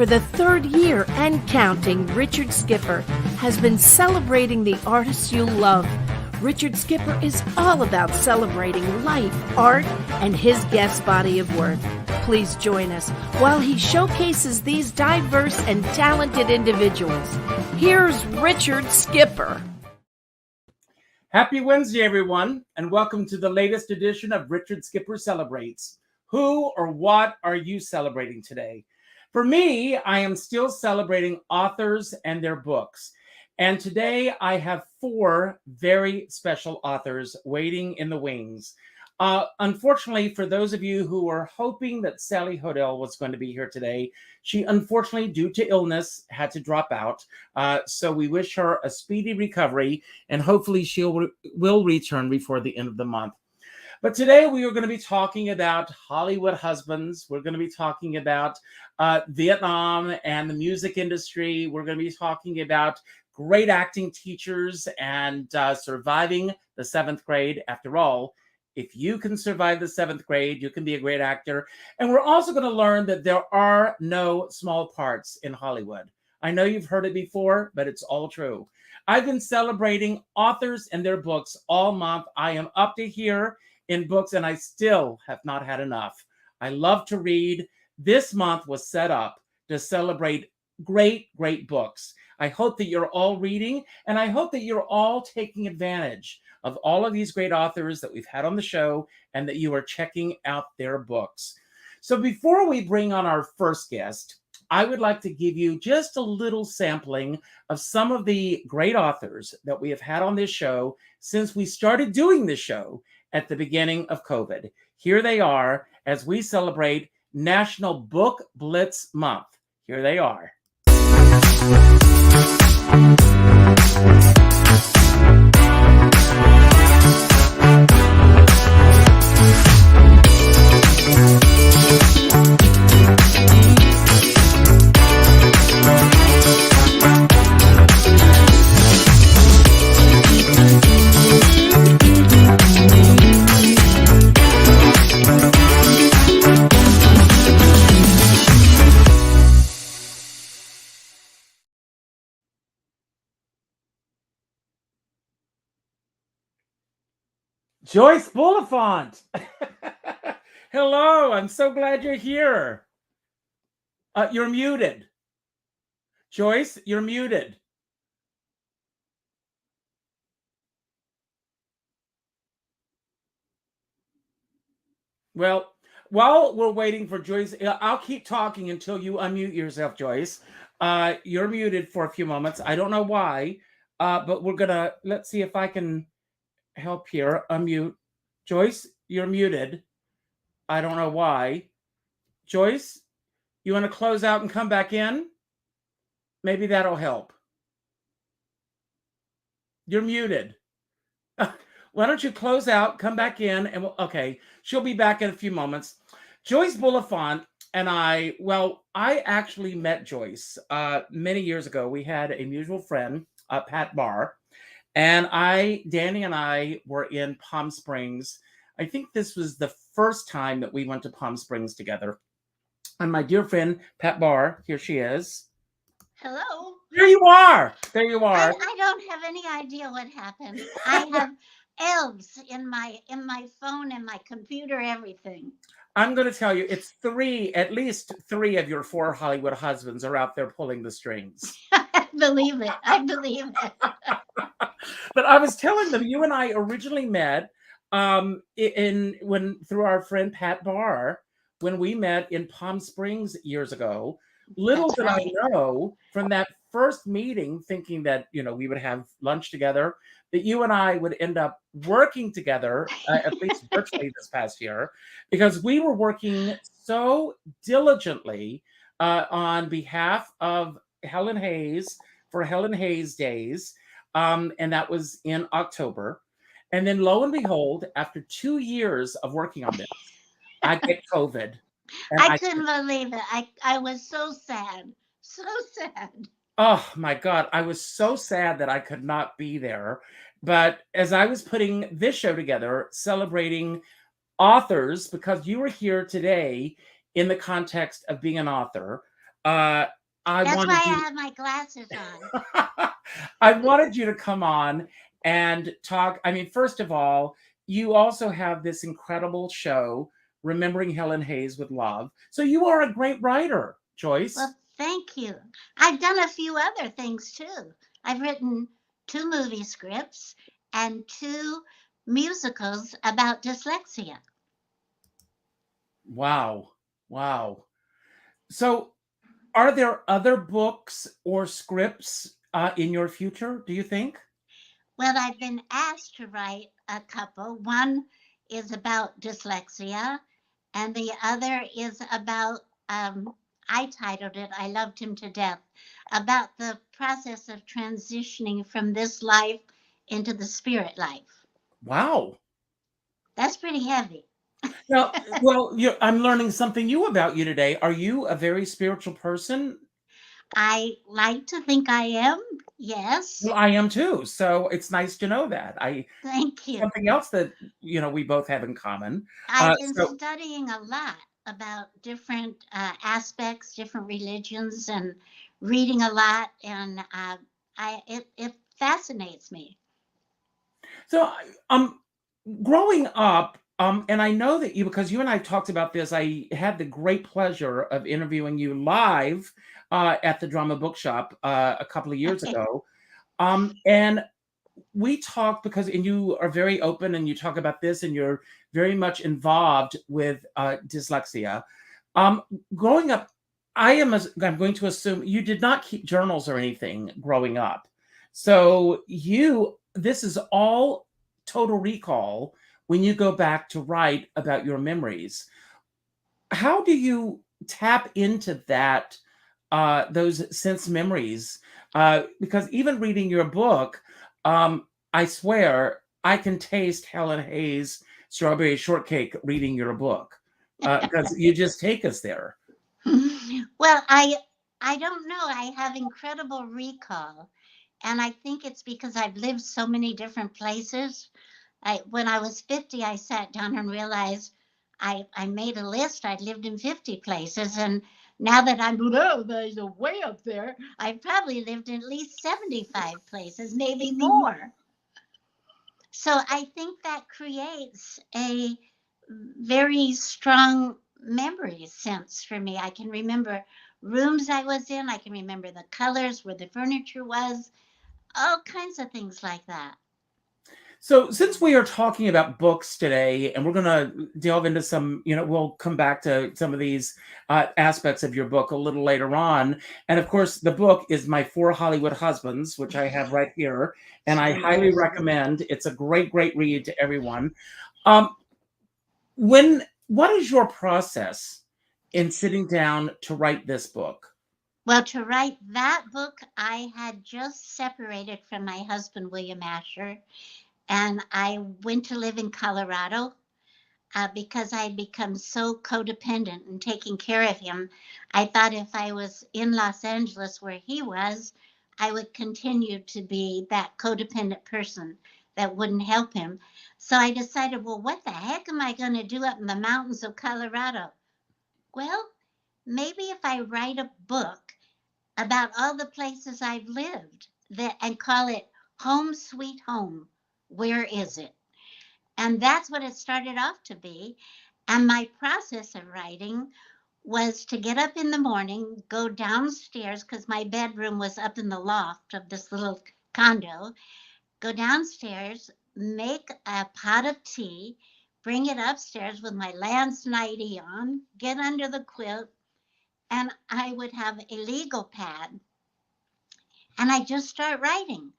For the third year and counting, Richard Skipper has been celebrating the artists you love. Richard Skipper is all about celebrating life, art, and his guest body of work. Please join us while he showcases these diverse and talented individuals. Here's Richard Skipper. Happy Wednesday, everyone, and welcome to the latest edition of Richard Skipper Celebrates. Who or what are you celebrating today? For me, I am still celebrating authors and their books. And today I have 4 very special authors waiting in the wings. Unfortunately, for those of you who were hoping that Sally Hodel was going to be here today, she unfortunately, due to illness, had to drop out. So we wish her a speedy recovery, and hopefully she will return before the end of the month. But today we are going to be talking about Hollywood husbands. We're going to be talking about Vietnam and the music industry. We're going to be talking about great acting teachers and surviving the 7th grade. After all, if you can survive the 7th grade, you can be a great actor. And we're also going to learn that there are no small parts in Hollywood. I know you've heard it before, but it's all true. I've been celebrating authors and their books all month. I am up to here in books, and I still have not had enough. I love to read. This month was set up to celebrate great books. I hope that you're all reading, and I hope that you're all taking advantage of all of these great authors that we've had on the show, and that you are checking out their books. So before we bring on our first guest, I would like to give you just a little sampling of some of the great authors that we have had on this show since we started doing this show at the beginning of COVID. Here they are as we celebrate National Book Blitz Month. Here they are. Joyce Bulifant. Hello, I'm so glad you're here. You're muted. Joyce, you're muted. Well, while we're waiting for Joyce, I'll keep talking until you unmute yourself, Joyce. You're muted for a few moments. I don't know why, but let's see if I can help here. Unmute. Joyce, you're muted. I don't know why. Joyce, you want to close out and come back in? Maybe that'll help. You're muted. Why don't you close out, come back in, and okay, she'll be back in a few moments. Joyce Bulifant and I actually met Joyce many years ago. We had a mutual friend, Pat Barr. And Danny and I were in Palm Springs. I think this was the first time that we went to Palm Springs together. And my dear friend, Pat Barr, here she is. Hello. There you are. There you are. I don't have any idea what happened. I have elves in my phone and my computer, everything. I'm going to tell you, it's at least three of your 4 Hollywood husbands are out there pulling the strings. I believe it. But I was telling them, you and I originally met through our friend Pat Barr when we met in Palm Springs years ago. Little did I know from that first meeting, thinking that we would have lunch together, that you and I would end up working together, at least virtually this past year, because we were working so diligently on behalf of Helen Hayes for Helen Hayes Days. And that was in October. And then lo and behold, after 2 years of working on this, I get COVID. I couldn't believe it. I was so sad. So sad. Oh my God. I was so sad that I could not be there. But as I was putting this show together, celebrating authors, because you were here today in the context of being an author, uh, I That's why wanted I you. have my glasses on. I wanted you to come on and talk. I mean, first of all, you also have this incredible show, Remembering Helen Hayes with Love. So you are a great writer, Joyce. Well, thank you. I've done a few other things too. I've written 2 movie scripts and 2 musicals about dyslexia. Wow. Wow. So are there other books or scripts in your future, do you think? Well, I've been asked to write a couple. One is about dyslexia, and the other is about, I titled it, I Loved Him to Death, about the process of transitioning from this life into the spirit life. Wow. That's pretty heavy. Now, well, I'm learning something new about you today. Are you a very spiritual person? I like to think I am. Well, Yes. I am too. So it's nice to know that. I Thank you. something else that we both have in common. I've been So studying a lot about different aspects, different religions, and reading a lot, and it fascinates me. so growing up, and I know that you because you and I talked about this. I had the great pleasure of interviewing you live at the Drama Bookshop a couple of years ago. And we talked and you are very open and you talk about this and you're very much involved with dyslexia. Um, Growing up, I'm going to assume you did not keep journals or anything growing up. So this is all total recall when you go back to write about your memories. How do you tap into those sense memories? Because even reading your book, I swear I can taste Helen Hayes' Strawberry Shortcake reading your book because you just take us there. Well, I don't know. I have incredible recall, and I think it's because I've lived so many different places. When I was 50, I sat down and realized I made a list. I'd lived in 50 places. And now that I'm there's a way up there, I've probably lived in at least 75 places, maybe more. So I think that creates a very strong memory sense for me. I can remember rooms I was in, I can remember the colors, where the furniture was, all kinds of things like that. So, since we are talking about books today, and we're going to delve into we'll come back to some of these aspects of your book a little later on. And of course, the book is My Four Hollywood Husbands, which I have right here. And I highly recommend. It's a great, great read to everyone. Um, what is your process in sitting down to write this book? Well, to write that book, I had just separated from my husband, William Asher, and I went to live in Colorado because I had become so codependent and taking care of him. I thought if I was in Los Angeles where he was, I would continue to be that codependent person that wouldn't help him. So I decided, well, what the heck am I going to do up in the mountains of Colorado? Well, maybe if I write a book about all the places I've lived and call it Home Sweet Home, Where Is It? And that's what it started off to be. And my process of writing was to get up in the morning, go downstairs, because my bedroom was up in the loft of this little condo, go downstairs, make a pot of tea, bring it upstairs with my Lance nightie on, get under the quilt, and I would have a legal pad, and I just start writing.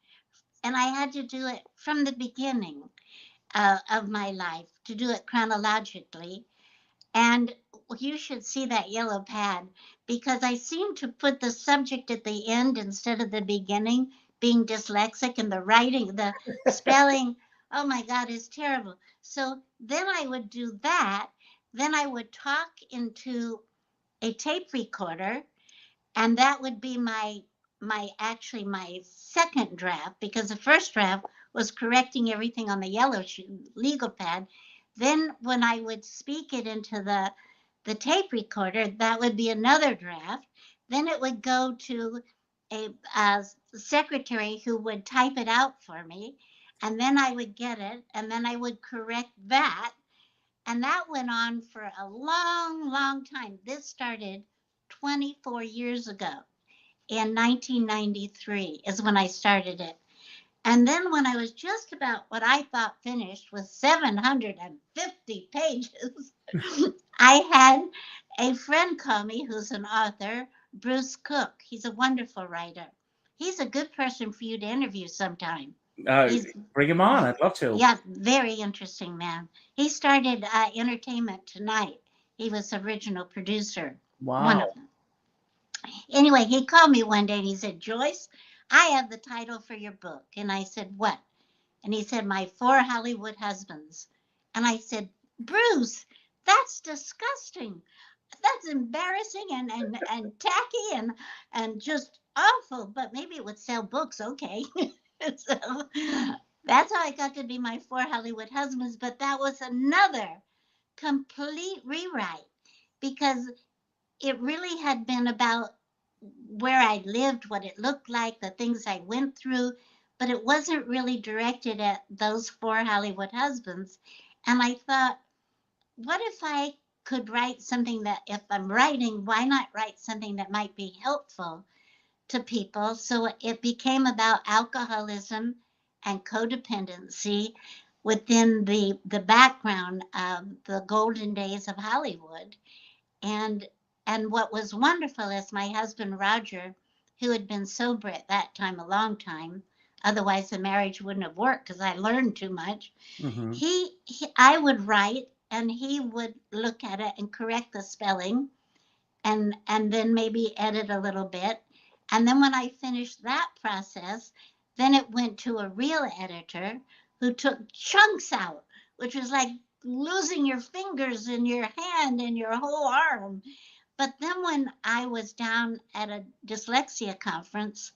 And I had to do it from the beginning of my life, to do it chronologically. And you should see that yellow pad, because I seem to put the subject at the end instead of the beginning, being dyslexic, and the writing, the spelling, oh my God, is terrible. So then I would do that. Then I would talk into a tape recorder, and that would be my second draft, because the first draft was correcting everything on the yellow legal pad. Then when I would speak it into the tape recorder, that would be another draft. Then it would go to a secretary who would type it out for me. And then I would get it. And then I would correct that. And that went on for a long, long time. This started 24 years ago. In 1993 is when I started it. And then when I was just about what I thought finished with 750 pages, I had a friend call me who's an author, Bruce Cook. He's a wonderful writer. He's a good person for you to interview sometime. He's, Bring him on. I'd love to. yeah, very interesting man. He started Entertainment Tonight. He was the original producer. Wow. One of them. Anyway, he called me one day and he said, Joyce, I have the title for your book. And I said, what? And he said, My Four Hollywood Husbands. And I said, Bruce, that's disgusting. That's embarrassing and tacky and just awful. But maybe it would sell books. Okay. So that's how I got to be My Four Hollywood Husbands. But that was another complete rewrite because it really had been about where I lived, what it looked like, the things I went through, but it wasn't really directed at those four Hollywood husbands. And I thought, what if I could write something that, if I'm writing, why not write something that might be helpful to people? So it became about alcoholism and codependency within the background of the golden days of Hollywood. And what was wonderful is my husband Roger, who had been sober at that time a long time, otherwise the marriage wouldn't have worked because I learned too much. Mm-hmm. I would write and he would look at it and correct the spelling and then maybe edit a little bit. And then when I finished that process, then it went to a real editor who took chunks out, which was like losing your fingers in your hand and your whole arm. But then when I was down at a dyslexia conference,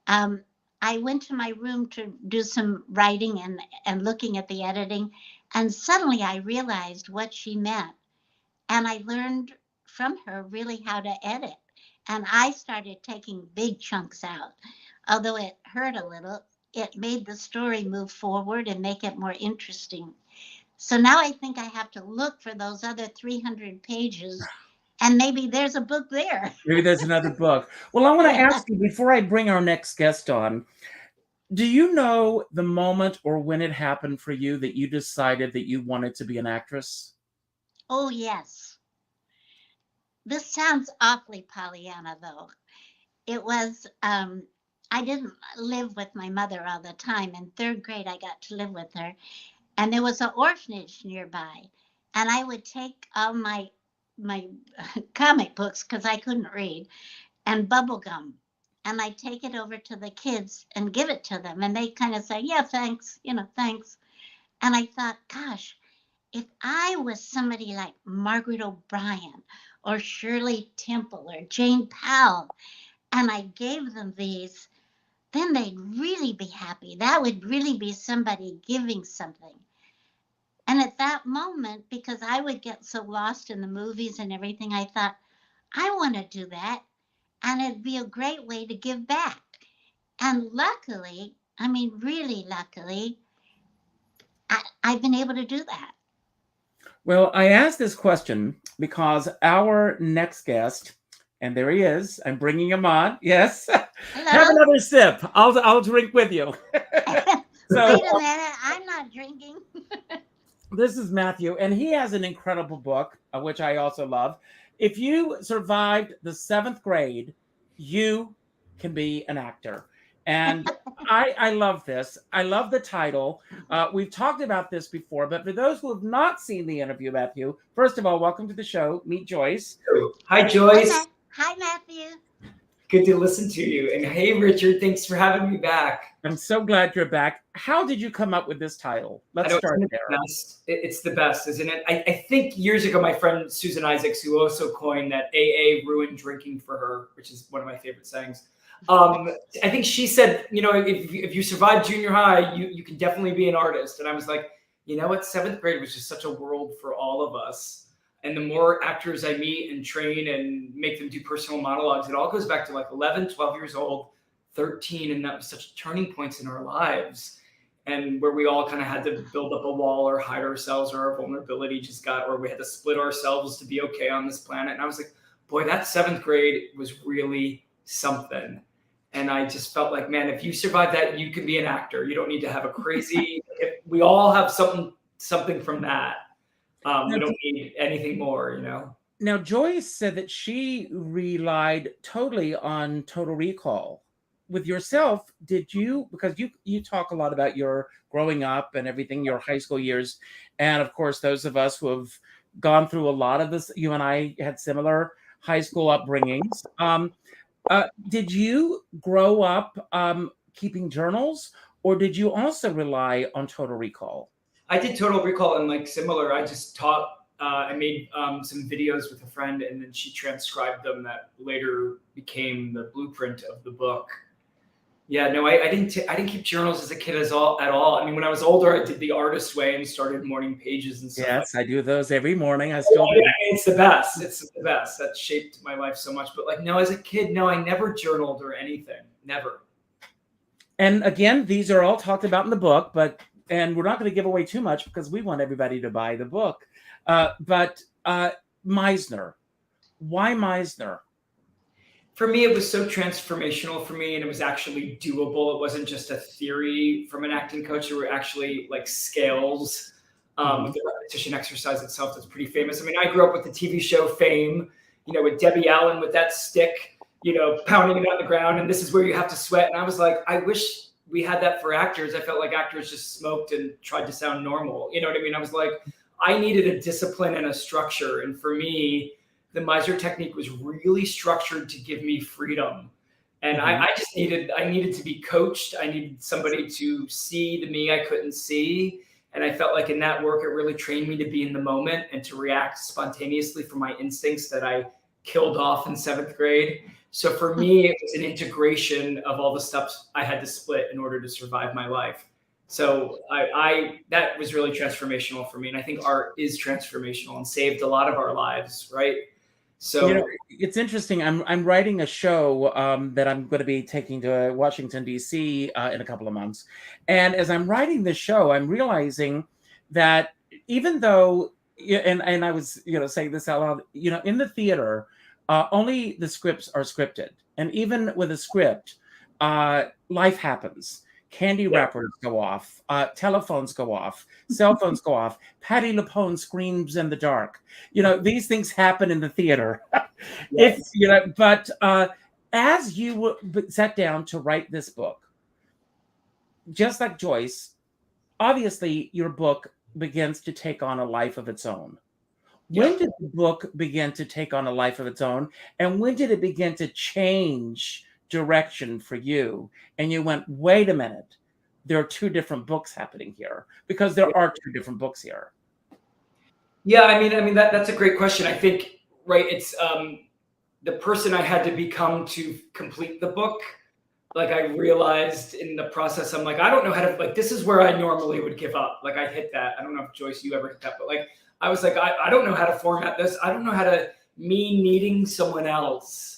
I went to my room to do some writing and looking at the editing. And suddenly I realized what she meant. And I learned from her really how to edit. And I started taking big chunks out. Although it hurt a little, it made the story move forward and make it more interesting. So now I think I have to look for those other 300 pages and maybe there's a book there. Maybe there's another book. Well, I want to Yeah. ask you before I bring our next guest on, do you know the moment or when it happened for you that you decided that you wanted to be an actress? Oh, yes. This sounds awfully Pollyanna, though. It was, I didn't live with my mother all the time. In third grade, I got to live with her. And there was an orphanage nearby. And I would take all my comic books, because I couldn't read, and bubble gum. And I'd take it over to the kids and give it to them. And they kind of say, yeah, thanks, thanks. And I thought, gosh, if I was somebody like Margaret O'Brien or Shirley Temple or Jane Powell, and I gave them these, then they'd really be happy. That would really be somebody giving something. And at that moment, because I would get so lost in the movies and everything, I thought, I want to do that. And it'd be a great way to give back. And luckily, I mean, really luckily, I've been able to do that. Well, I asked this question because our next guest, and there he is, I'm bringing him on. Yes. Hello? Have another sip. I'll drink with you. So, wait a minute, I'm not drinking. This is Matthew, and he has an incredible book, which I also love. If you survived the 7th grade, you can be an actor. And I love this. I love the title. We've talked about this before, but for those who have not seen the interview, Matthew, first of all, welcome to the show. Meet Joyce. Hi, Joyce. Hi, Matthew. Good to listen to you. And hey, Richard, thanks for having me back. I'm so glad you're back. How did you come up with this title? Let's start there. It's the best, isn't it? I think years ago, my friend Susan Isaacs, who also coined that AA ruined drinking for her, which is one of my favorite sayings. I think she said, if you survive junior high, you can definitely be an artist. And I was like, you know what? 7th grade was just such a world for all of us. And the more actors I meet and train and make them do personal monologues, it all goes back to like 11, 12 years old, 13. And that was such turning points in our lives. And where we all kind of had to build up a wall or hide ourselves, or our vulnerability just got, or we had to split ourselves to be okay on this planet. And I was like, boy, that 7th grade was really something. And I just felt like, man, if you survive that, you can be an actor. You don't need to have a crazy, we all have something from that. We don't need anything more, you know? Now, Joyce said that she relied totally on Total Recall. With yourself, did you, because you talk a lot about your growing up and everything, your high school years, and of course those of us who have gone through a lot of this, you and I had similar high school upbringings. Did you grow up keeping journals, or did you also rely on Total Recall? I did Total Recall, and like similar, I just taught, I made some videos with a friend, and then she transcribed them that later became the blueprint of the book. Yeah, no, I didn't keep journals as a kid at all. I mean, when I was older, I did the artist way and started morning pages and stuff. Yes, I do those every morning. I still do. Yeah, it's the best. It's the best. That shaped my life so much. But like, no, as a kid, no, I never journaled or anything. Never. And again, these are all talked about in the book, and we're not going to give away too much because we want everybody to buy the book. But Meisner, why Meisner? For me, it was so transformational for me, and it was actually doable. It wasn't just a theory from an acting coach. There were actually like scales with the repetition exercise itself that's pretty famous. I mean, I grew up with the TV show Fame, you know, with Debbie Allen with that stick, you know, pounding it on the ground, and this is where you have to sweat. And I was like, I wish we had that for actors. I felt like actors just smoked and tried to sound normal. You know what I mean? I was like, I needed a discipline and a structure. And for me, the Meisner technique was really structured to give me freedom. And I needed to be coached. I needed somebody to see the me I couldn't see. And I felt like in that work, it really trained me to be in the moment and to react spontaneously from my instincts that I killed off in 7th grade. So for me, it was an integration of all the steps I had to split in order to survive my life. So that was really transformational for me. And I think art is transformational and saved a lot of our lives, right? So, you know, it's interesting. I'm writing a show that I'm going to be taking to Washington, D.C. In a couple of months. And as I'm writing this show, I'm realizing that even though, and I was, you know, saying this out loud, you know, in the theater, only the scripts are scripted. And even with a script, life happens. Candy wrappers go off, telephones go off, cell phones go off. Patti LuPone screams in the dark. You know, these things happen in the theater. Yes. But as you sat down to write this book, just like Joyce, obviously your book begins to take on a life of its own. When did the book begin to take on a life of its own? And when did it begin to change direction for you? And you went, wait a minute, there are 2 different books happening here, because there are 2 different books here. Yeah, I mean that's a great question. I think, right, it's the person I had to become to complete the book. Like, I realized in the process, I'm like, I don't know how to, like, this is where I normally would give up. Like, I hit that. I don't know if Joyce, you ever hit that, but like, I was like, I don't know how to format this. I don't know how to, me needing someone else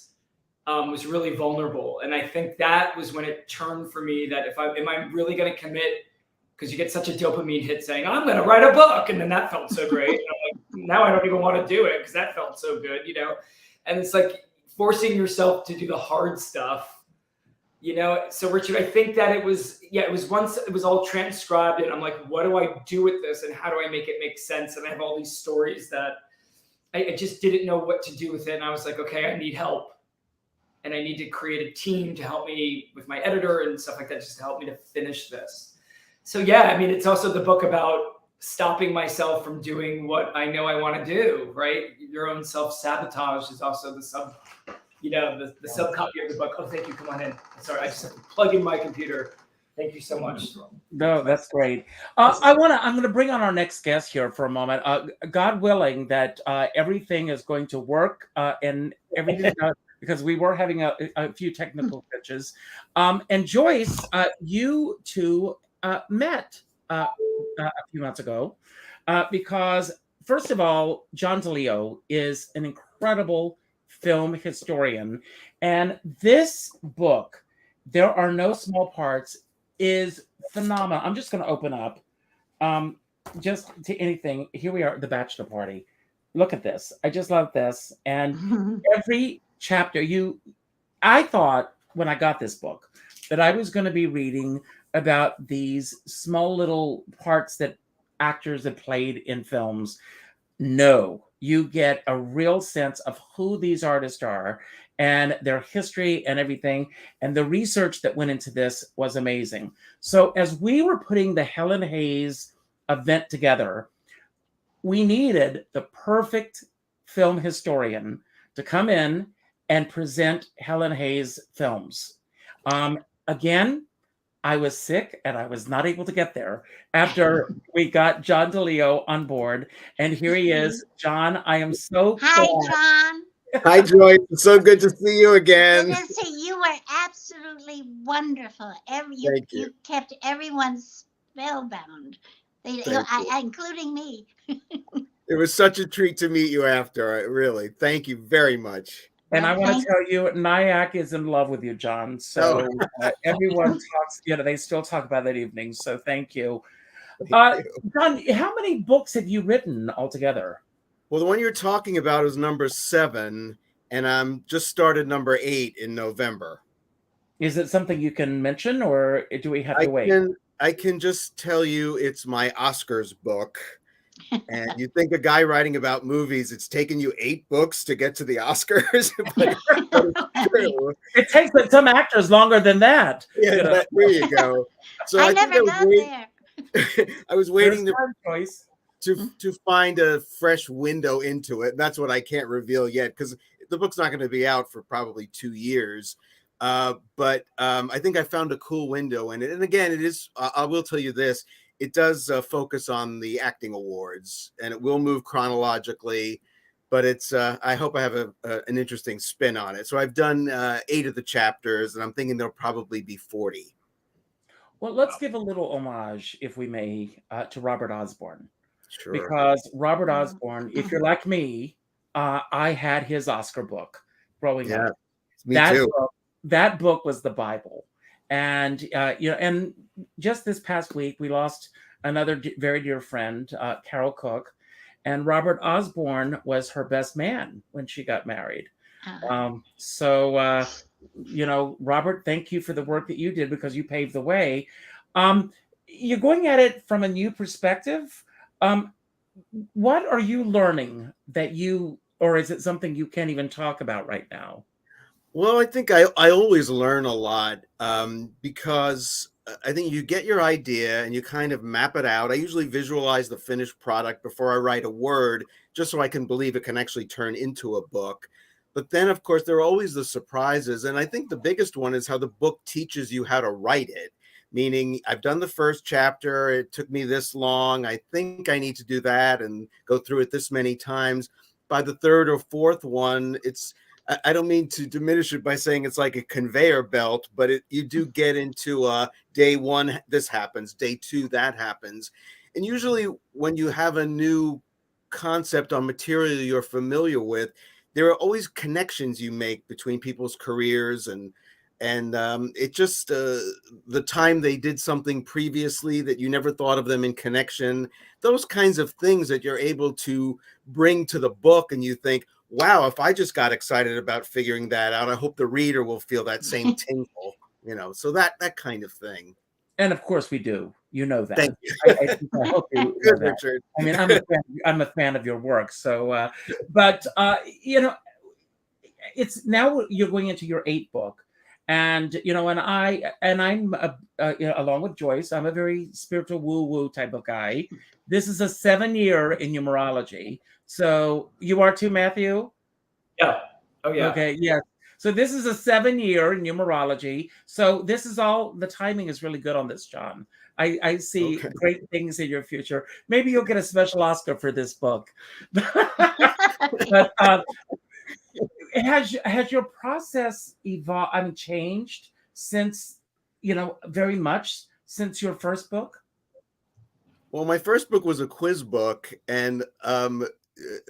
was really vulnerable. And I think that was when it turned for me that am I really going to commit? Because you get such a dopamine hit saying, I'm going to write a book. And then that felt so great. And I'm like, now I don't even want to do it because that felt so good, you know? And it's like forcing yourself to do the hard stuff, you know? So Richard, I think that it was once it was all transcribed and I'm like, what do I do with this? And how do I make it make sense? And I have all these stories that I just didn't know what to do with it. And I was like, okay, I need help. And I need to create a team to help me with my editor and stuff like that, just to help me to finish this. So yeah, I mean, it's also the book about stopping myself from doing what I know I want to do, right? Your own self-sabotage is also the sub copy of the book. Oh, thank you. Come on in. Sorry, I just have to plug in my computer. Thank you so much. No, that's great. I'm going to bring on our next guest here for a moment. God willing that everything is going to work and everything because we were having a few technical glitches. And Joyce, you two met a few months ago because first of all, John DeLeo is an incredible film historian. And this book, There Are No Small Parts, is phenomenal. I'm just going to open up just to anything. Here we are at the bachelor party. Look at this. I just love this. And every chapter, I thought when I got this book that I was going to be reading about these small little parts that actors have played in films. No, you get a real sense of who these artists are and their history and everything. And the research that went into this was amazing. So as we were putting the Helen Hayes event together, we needed the perfect film historian to come in and present Helen Hayes films. Again, I was sick and I was not able to get there after we got John DeLeo on board. And here he is. John, I am so Hi, glad. John. Hi, Joyce. It's so good to see you again. Good to see you. Were absolutely wonderful. Thank you. You kept everyone spellbound, including me. It was such a treat to meet you after. Really. Thank you very much. And I want to tell you, Nyack is in love with you, John. So everyone talks, they still talk about that evening. So thank you. John, how many books have you written altogether? Well, the one you're talking about is number 7, and I'm just started number 8 in November. Is it something you can mention, or do we have to wait? I can just tell you it's my Oscars book. And you think a guy writing about movies, it's taken you 8 books to get to the Oscars? But it's true. It takes some actors longer than that. Yeah, there you go. So I never got there. I was waiting Mm-hmm. to find a fresh window into it. That's what I can't reveal yet, because the book's not going to be out for probably 2 years. But I think I found a cool window in it. And again, it is, I will tell you this, it does focus on the acting awards, and it will move chronologically, but it's, I hope I have an interesting spin on it. So I've done 8 of the chapters, and I'm thinking there'll probably be 40. Well, let's give a little homage, if we may, to Robert Osborne. Sure. Because Robert Osborne, if you're like me, I had his Oscar book growing up. Me too. That book was the Bible. And, and just this past week, we lost another very dear friend, Carol Cook, and Robert Osborne was her best man when she got married. Robert, thank you for the work that you did, because you paved the way. You're going at it from a new perspective. What are you learning or is it something you can't even talk about right now? Well, I think I always learn a lot because I think you get your idea and you kind of map it out. I usually visualize the finished product before I write a word, just so I can believe it can actually turn into a book. But then, of course, there are always the surprises. And I think the biggest one is how the book teaches you how to write it. Meaning, I've done the first chapter, it took me this long, I think I need to do that and go through it this many times. By the 3rd or 4th one, I don't mean to diminish it by saying it's like a conveyor belt, but you do get into day 1, this happens, day 2, that happens. And usually when you have a new concept on material you're familiar with, there are always connections you make between people's careers and it just the time they did something previously that you never thought of them in connection, those kinds of things that you're able to bring to the book, and you think, wow, if I just got excited about figuring that out, I hope the reader will feel that same tingle, so that kind of thing. And of course we do. You know that. Thank you. I hope you know Good, that. Richard. I mean, I'm a fan of your work. So, it's now you're going into your 8th book. And, I'm along with Joyce, I'm a very spiritual woo-woo type of guy. This is a 7-year in numerology. So you are too, Matthew? Yeah. Oh, yeah. Okay. Yeah. So this is a 7-year in numerology. So this is all, the timing is really good on this, John. I see great things in your future. Maybe you'll get a special Oscar for this book. But, has your process evolved? Changed since, very much since your first book? Well, my first book was a quiz book, and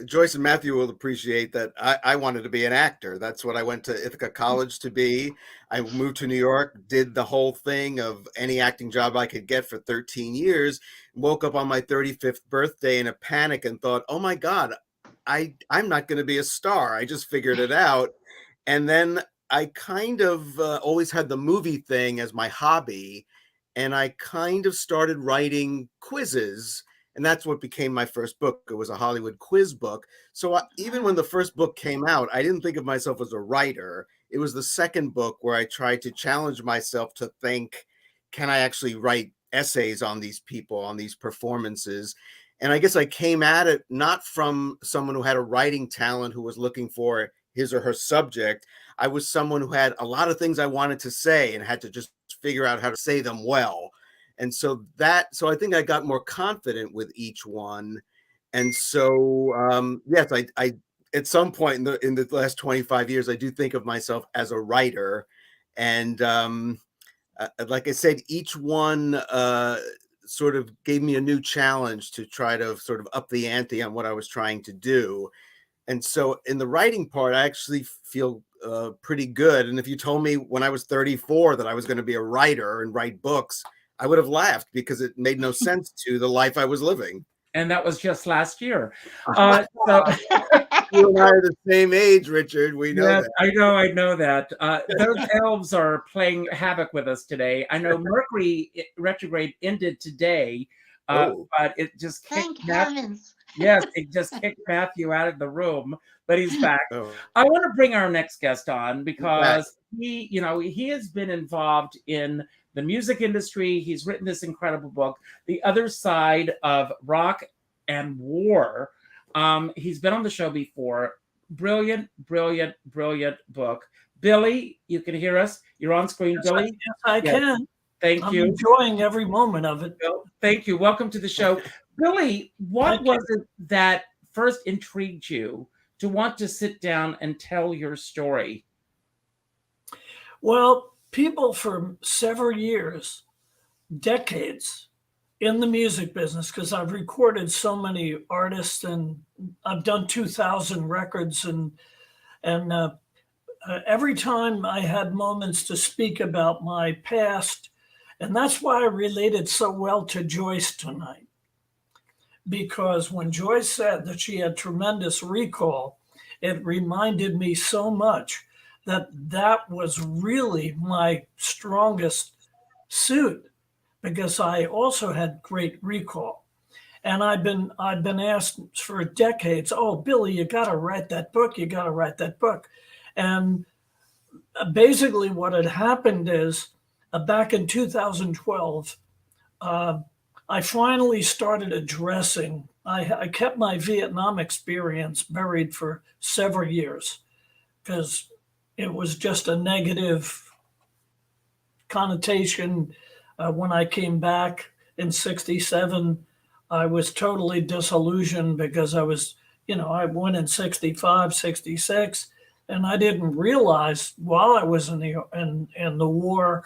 Joyce and Matthew will appreciate that I wanted to be an actor. That's what I went to Ithaca College to be. I moved to New York, did the whole thing of any acting job I could get for 13 years, woke up on my 35th birthday in a panic and thought, oh my God, I'm not going to be a star. I just figured it out. And then I kind of always had the movie thing as my hobby. And I kind of started writing quizzes. And that's what became my first book. It was a Hollywood quiz book. So even when the first book came out, I didn't think of myself as a writer. It was the second book where I tried to challenge myself to think, can I actually write essays on these people, on these performances? And I guess I came at it not from someone who had a writing talent who was looking for his or her subject. I was someone who had a lot of things I wanted to say and had to just figure out how to say them well. And so I think I got more confident with each one. And so, yes, I at some point in the last 25 years, I do think of myself as a writer. And like I said, each one sort of gave me a new challenge to try to sort of up the ante on what I was trying to do. And so in the writing part, I actually feel pretty good. And if you told me when I was 34 that I was going to be a writer and write books, I would have laughed because it made no sense to the life I was living. And that was just last year. You and I are the same age, Richard. We know Yes, that. I know that. Those elves are playing havoc with us today. I know Mercury retrograde ended today, but it just Thank kicked heavens. Yes, it just kicked Matthew out of the room, but he's back. Oh. I want to bring our next guest on because he has been involved in the music industry. He's written this incredible book, The Other Side of Rock and War. He's been on the show before. Brilliant, brilliant, brilliant book. Billy, you can hear us. You're on screen, Yes, Billy. I can. Thank you. I'm enjoying every moment of it. Thank you. Welcome to the show. Billy, what was it that first intrigued you to want to sit down and tell your story? Well, people for several years, decades in the music business, because I've recorded so many artists and I've done 2,000 records, and every time I had moments to speak about my past, and that's why I related so well to Joyce tonight. Because when Joyce said that she had tremendous recall, it reminded me so much that was really my strongest suit, because I also had great recall. And I've been asked for decades, oh, Billy, you got to write that book. You got to write that book. And basically what had happened is back in 2012, I finally started addressing, I kept my Vietnam experience buried for several years because it was just a negative connotation. When I came back in 67, I was totally disillusioned because I was, I went in 65, 66, and I didn't realize while I was in the war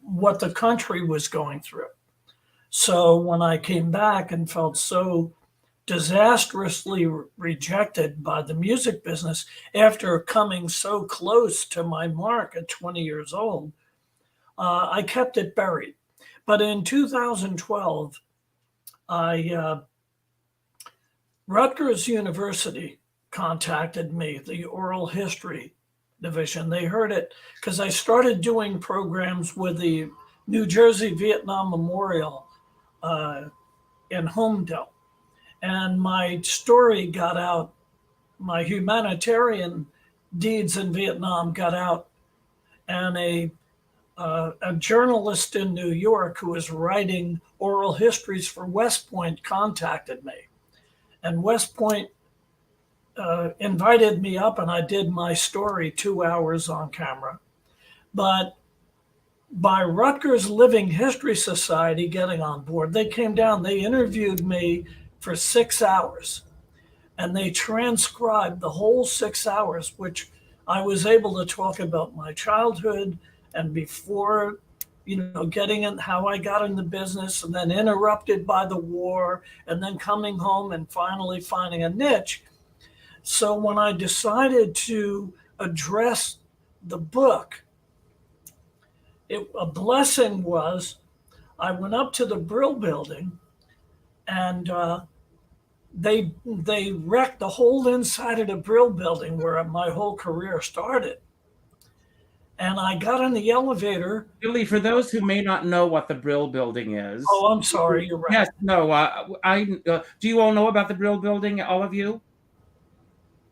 what the country was going through. So when I came back and felt so disastrously rejected by the music business after coming so close to my mark at 20 years old, I kept it buried. But in 2012, Rutgers University contacted me, the oral history division. They heard it because I started doing programs with the New Jersey Vietnam Memorial in Homedale. And my story got out, my humanitarian deeds in Vietnam got out, and a journalist in New York who was writing oral histories for West Point contacted me. And West Point invited me up, and I did my story 2 hours on camera. But by Rutgers Living History Society getting on board, they came down, they interviewed me for 6 hours, and they transcribed the whole 6 hours, which I was able to talk about my childhood and before getting in, how I got in the business, and then interrupted by the war, and then coming home and finally finding a niche. So when I decided to address the book, a blessing was I went up to the Brill Building, and they wrecked the whole inside of the Brill Building where my whole career started. And I got in the elevator. Billy, for those who may not know what the Brill Building is. Oh, I'm sorry. You're right. Yes, no. Do you all know about the Brill Building, all of you?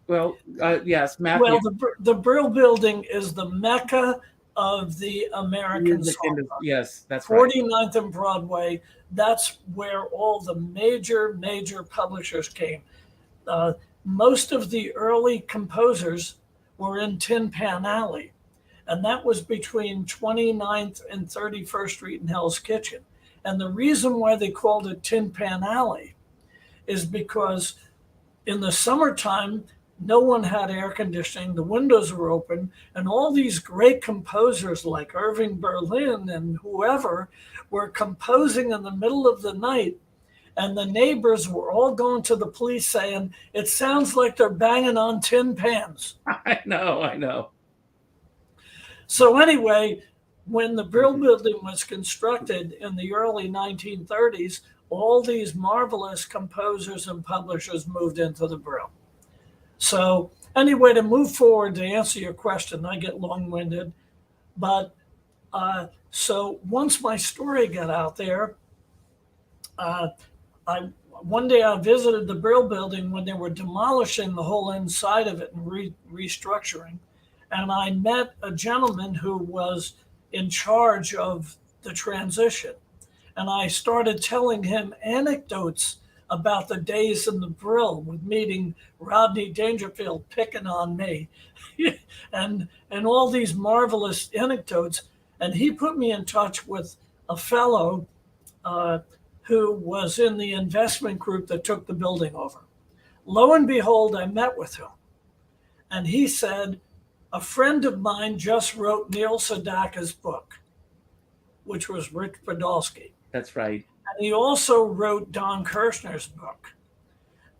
Well, yes, Matthew. Well, the Brill Building is the mecca of the American song. Yes, that's right. 49th and Broadway. That's where all the major publishers came. Most of the early composers were in Tin Pan Alley. And that was between 29th and 31st Street in Hell's Kitchen. And the reason why they called it Tin Pan Alley is because in the summertime, no one had air conditioning, the windows were open, and all these great composers like Irving Berlin and whoever were composing in the middle of the night. And the neighbors were all going to the police saying, it sounds like they're banging on tin pans. I know. So anyway, when the Brill Building was constructed in the early 1930s, all these marvelous composers and publishers moved into the Brill. So anyway, to move forward, to answer your question, I get long-winded, but so once my story got out there, one day I visited the Brill Building when they were demolishing the whole inside of it and restructuring. And I met a gentleman who was in charge of the transition. And I started telling him anecdotes about the days in the Brill, with meeting Rodney Dangerfield picking on me and all these marvelous anecdotes. And he put me in touch with a fellow who was in the investment group that took the building over. Lo and behold, I met with him. And he said, a friend of mine just wrote Neil Sedaka's book, which was Rich Podolsky. That's right. And he also wrote Don Kirshner's book.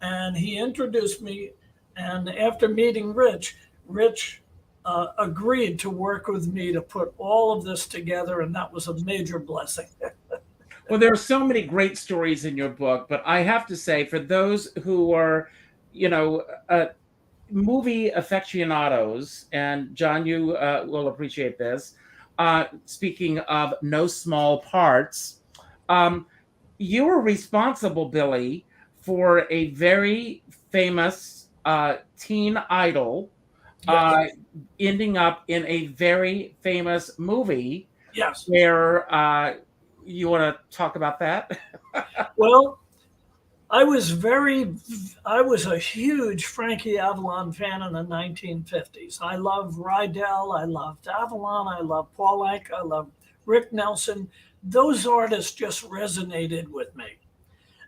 And he introduced me. And after meeting Rich agreed to work with me to put all of this together. And that was a major blessing. Well, there are so many great stories in your book, but I have to say, for those who are, movie aficionados, and John, you will appreciate this. Speaking of no small parts, you were responsible, Billy, for a very famous teen idol ending up in a very famous movie. Yes. Where you want to talk about that? Well, I was a huge Frankie Avalon fan in the 1950s. I loved Rydell, I loved Avalon, I loved Paul Anka, I loved Rick Nelson. Those artists just resonated with me.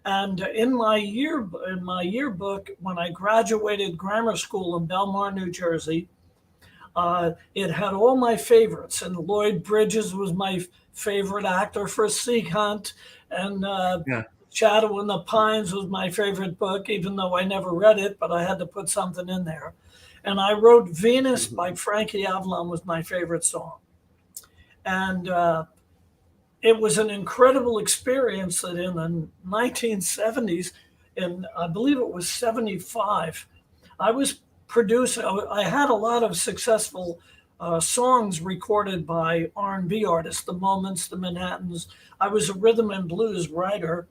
And in my yearbook, when I graduated grammar school in Belmar, New Jersey, it had all my favorites. And Lloyd Bridges was my favorite actor for Sea Hunt. And Shadow in the Pines was my favorite book, even though I never read it, but I had to put something in there. And I wrote Venus by Frankie Avalon was my favorite song. And it was an incredible experience that in the 1970s, and I believe it was 75, I was producing, I had a lot of successful songs recorded by R&B artists, the Moments, the Manhattans. I was a rhythm and blues writer,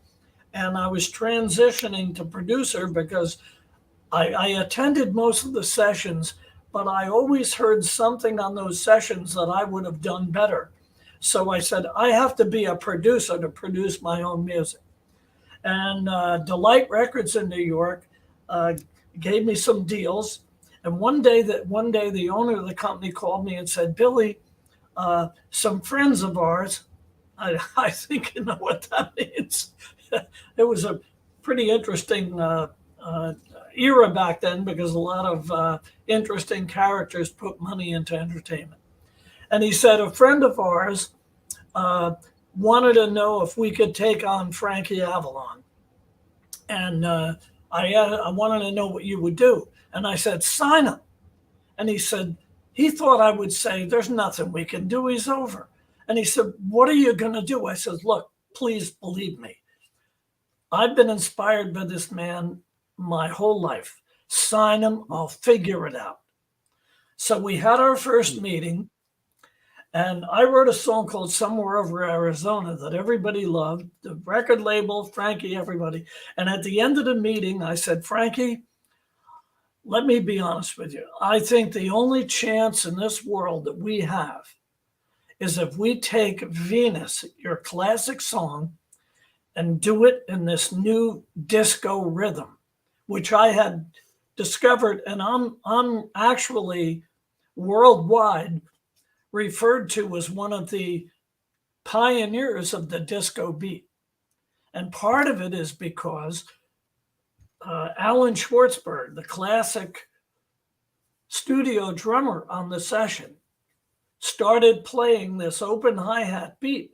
and I was transitioning to producer because I attended most of the sessions, but I always heard something on those sessions that I would have done better. So I said, I have to be a producer to produce my own music. And Delight Records in New York gave me some deals. And one day the owner of the company called me and said, Billy, some friends of ours, I think you know what that means. It was a pretty interesting era back then because a lot of interesting characters put money into entertainment. And he said, a friend of ours wanted to know if we could take on Frankie Avalon. And I wanted to know what you would do. And I said, sign him. And he said, he thought I would say, there's nothing we can do. He's over. And he said, what are you going to do? I said, look, please believe me. I've been inspired by this man my whole life. Sign him. I'll figure it out. So we had our first meeting. And I wrote a song called Somewhere Over Arizona that everybody loved, the record label, Frankie, everybody. And at the end of the meeting, I said, Frankie, let me be honest with you. I think the only chance in this world that we have is if we take Venus, your classic song, and do it in this new disco rhythm, which I had discovered. And I'm actually worldwide referred to as one of the pioneers of the disco beat. And part of it is because Alan Schwartzberg, the classic studio drummer on the session, started playing this open hi-hat beat.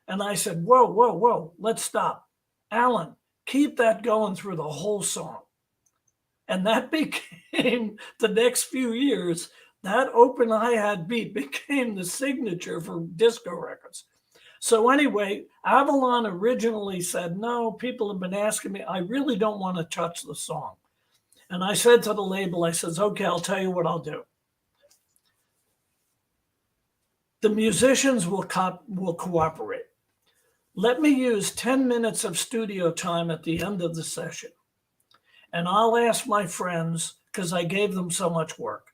And I said, whoa, whoa, whoa, let's stop. Alan, keep that going through the whole song. And that became, the next few years, that open hi-hat beat became the signature for disco records. So anyway, Avalon originally said, no, people have been asking me, I really don't want to touch the song. And I said to the label, I says, okay, I'll tell you what I'll do. The musicians will cooperate. Let me use 10 minutes of studio time at the end of the session. And I'll ask my friends, because I gave them so much work,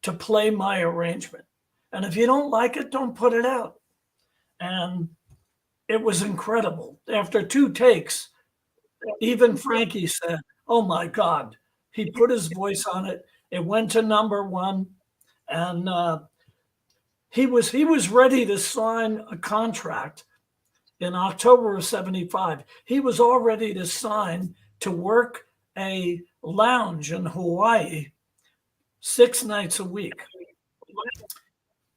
to play my arrangement. And if you don't like it, don't put it out. And it was incredible. After 2 takes, even Frankie said, oh my God, he put his voice on it. It went to #1. And he was ready to sign a contract in October of '75. He was all ready to sign to work a lounge in Hawaii 6 nights a week.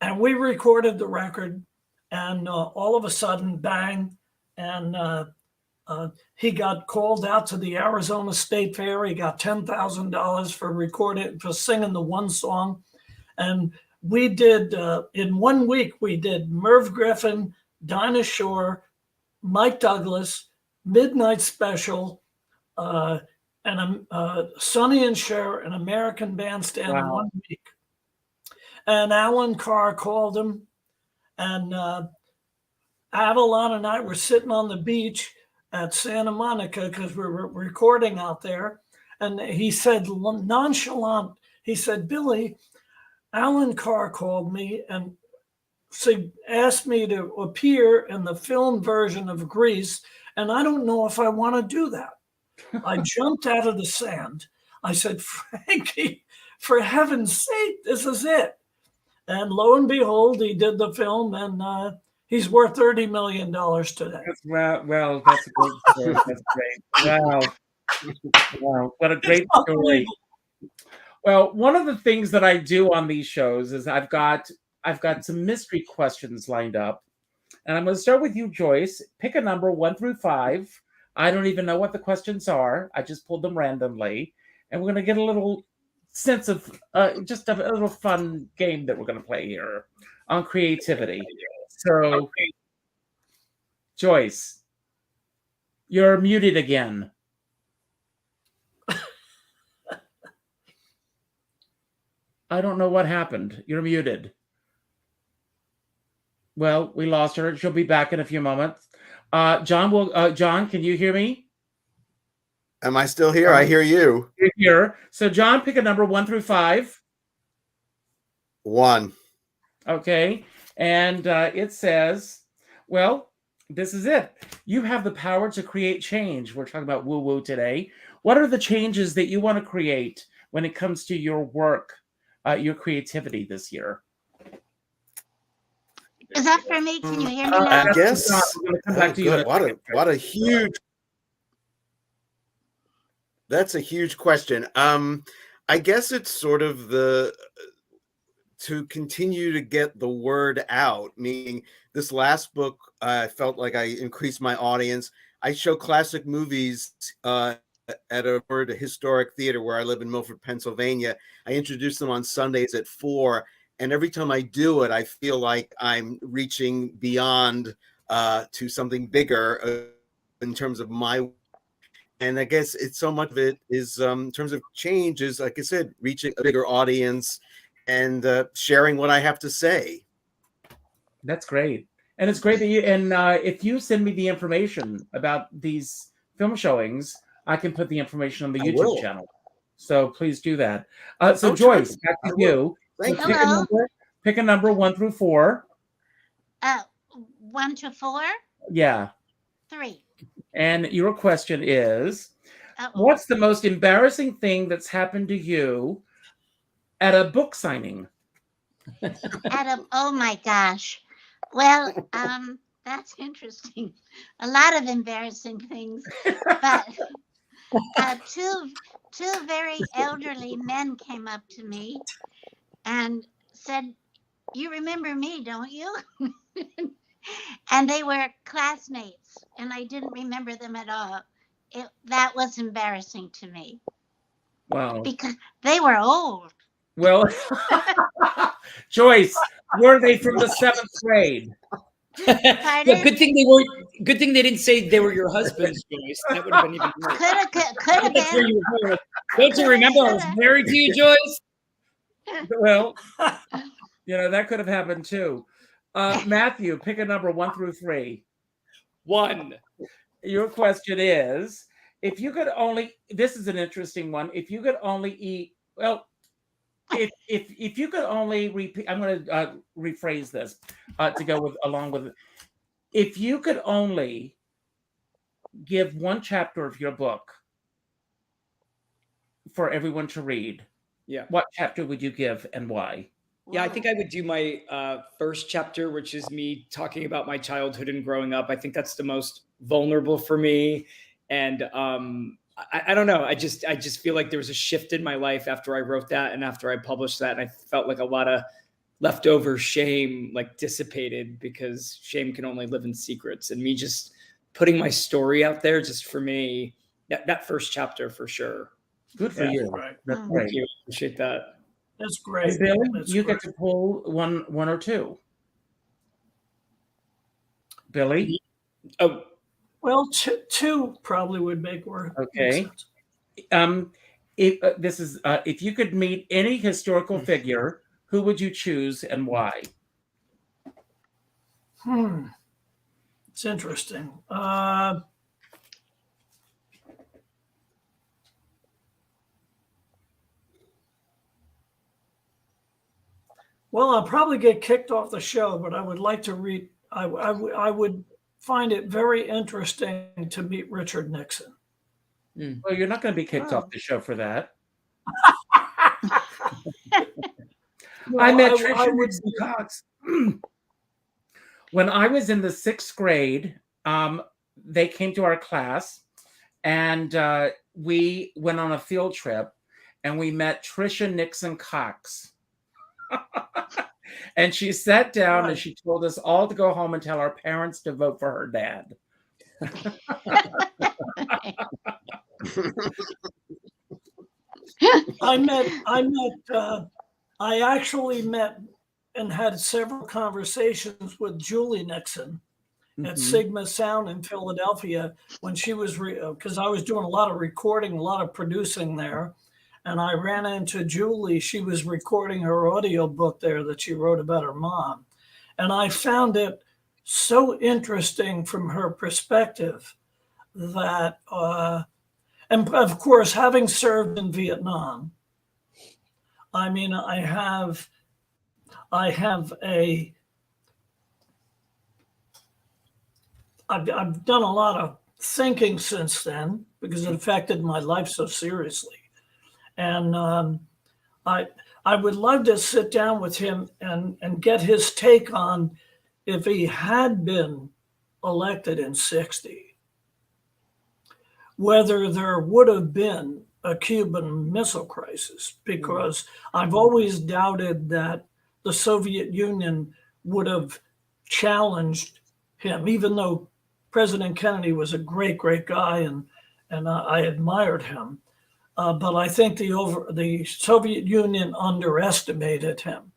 And we recorded the record, and all of a sudden, bang, and he got called out to the Arizona State Fair. He got $10,000 for singing the one song. And we did, in 1 week, we did Merv Griffin, Dinah Shore, Mike Douglas, Midnight Special, and Sonny and Cher, an American Bandstand. Wow. In 1 week. And Alan Carr called him, and Avalon and I were sitting on the beach at Santa Monica because we were recording out there. And he said, nonchalant, he said, Billy, Alan Carr called me and asked me to appear in the film version of Grease, and I don't know if I want to do that. I jumped out of the sand. I said, Frankie, for heaven's sake, this is it. And lo and behold, he did the film, and he's worth $30 million today. Well, that's a great story. That's great. Wow. Wow. What a great story. Well, one of the things that I do on these shows is I've got some mystery questions lined up. And I'm going to start with you, Joyce. Pick a number 1 through 5. I don't even know what the questions are. I just pulled them randomly. And we're going to get a little sense of just a little fun game that we're going to play here on creativity. So, Joyce, you're muted again. I don't know what happened. You're muted. Well, we lost her. She'll be back in a few moments. John, can you hear me? Am I still here? I hear you. You're here. So, John, pick a number 1 through 5. 1. Okay. And it says, well, this is it. You have the power to create change. We're talking about woo-woo today. What are the changes that you want to create when it comes to your work, your creativity this year? Is that for me? Can you hear me now? I guess. We're going to come back to you. What a huge. That's a huge question. I guess it's sort of to continue to get the word out, meaning this last book, I felt like I increased my audience. I show classic movies at a historic theater where I live in Milford, Pennsylvania. I introduce them on Sundays at 4. And every time I do it, I feel like I'm reaching beyond to something bigger in terms of my. And I guess it's so much of it is in terms of change is, like I said, reaching a bigger audience and sharing what I have to say. That's great. And it's great that you, and if you send me the information about these film showings, I can put the information on the YouTube channel. So please do that. So Joyce, back to you. Thank So you. pick a number 1 through 4. 1 to 4? Yeah. 3. And your question is, what's the most embarrassing thing that's happened to you at a book signing? Oh my gosh. Well, that's interesting. A lot of embarrassing things, but two very elderly men came up to me and said, "You remember me, don't you?" And they were classmates, and I didn't remember them at all. That was embarrassing to me. Wow. Because they were old. Well, Joyce, were they from the 7th grade? Yeah, good thing they weren't. Good thing they didn't say they were your husbands, Joyce. That would have been even worse. Could have That's where been. you were going. Don't you remember I was married to you, Joyce? Well, that could have happened too. Matthew, pick a number 1 through 3. 1. Your question is, if you could only, this is an interesting one. If you could only eat, well, if you could only repeat, I'm going to rephrase this to go along with it. If you could only give one chapter of your book for everyone to read, what chapter would you give and why? Yeah, I think I would do my first chapter, which is me talking about my childhood and growing up. I think that's the most vulnerable for me. And I don't know. I just feel like there was a shift in my life after I wrote that and after I published that. And I felt like a lot of leftover shame like dissipated, because shame can only live in secrets. And me just putting my story out there, just for me, that first chapter for sure. Good for you. Right. That's Thank great. you. Appreciate that. That's great. Billy, That's you great. get to pull one or two. Billy? Oh, Well, two probably would make work. Okay. If you could meet any historical figure, who would you choose and why? It's interesting. Well, I'll probably get kicked off the show, but I would like to read. I would find it very interesting to meet Richard Nixon. Well, you're not going to be kicked off the show for that. I met Trisha Nixon Cox when I was in the 6th grade. They came to our class, and we went on a field trip, and we met Trisha Nixon Cox. And she sat down and she told us all to go home and tell our parents to vote for her dad. I actually met and had several conversations with Julie Nixon at Sigma Sound in Philadelphia when she was, because I was doing a lot of recording, a lot of producing there. And I ran into Julie. She was recording her audio book there that she wrote about her mom. And I found it so interesting from her perspective that, and of course, having served in Vietnam, I mean, I've done a lot of thinking since then because it affected my life so seriously. And I would love to sit down with him and get his take on if he had been elected in 60, whether there would have been a Cuban Missile Crisis, because I've always doubted that the Soviet Union would have challenged him, even though President Kennedy was a great, great guy, and I admired him. But I think the Soviet Union underestimated him.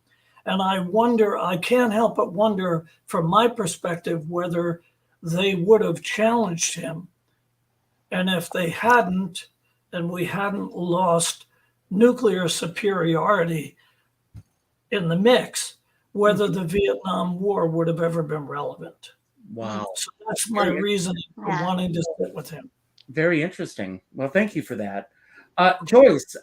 And I can't help but wonder, from my perspective, whether they would have challenged him. And if they hadn't, and we hadn't lost nuclear superiority in the mix, whether the Vietnam War would have ever been relevant. Wow. So that's my reasoning for wanting to sit with him. Very interesting. Well, thank you for that. Joyce,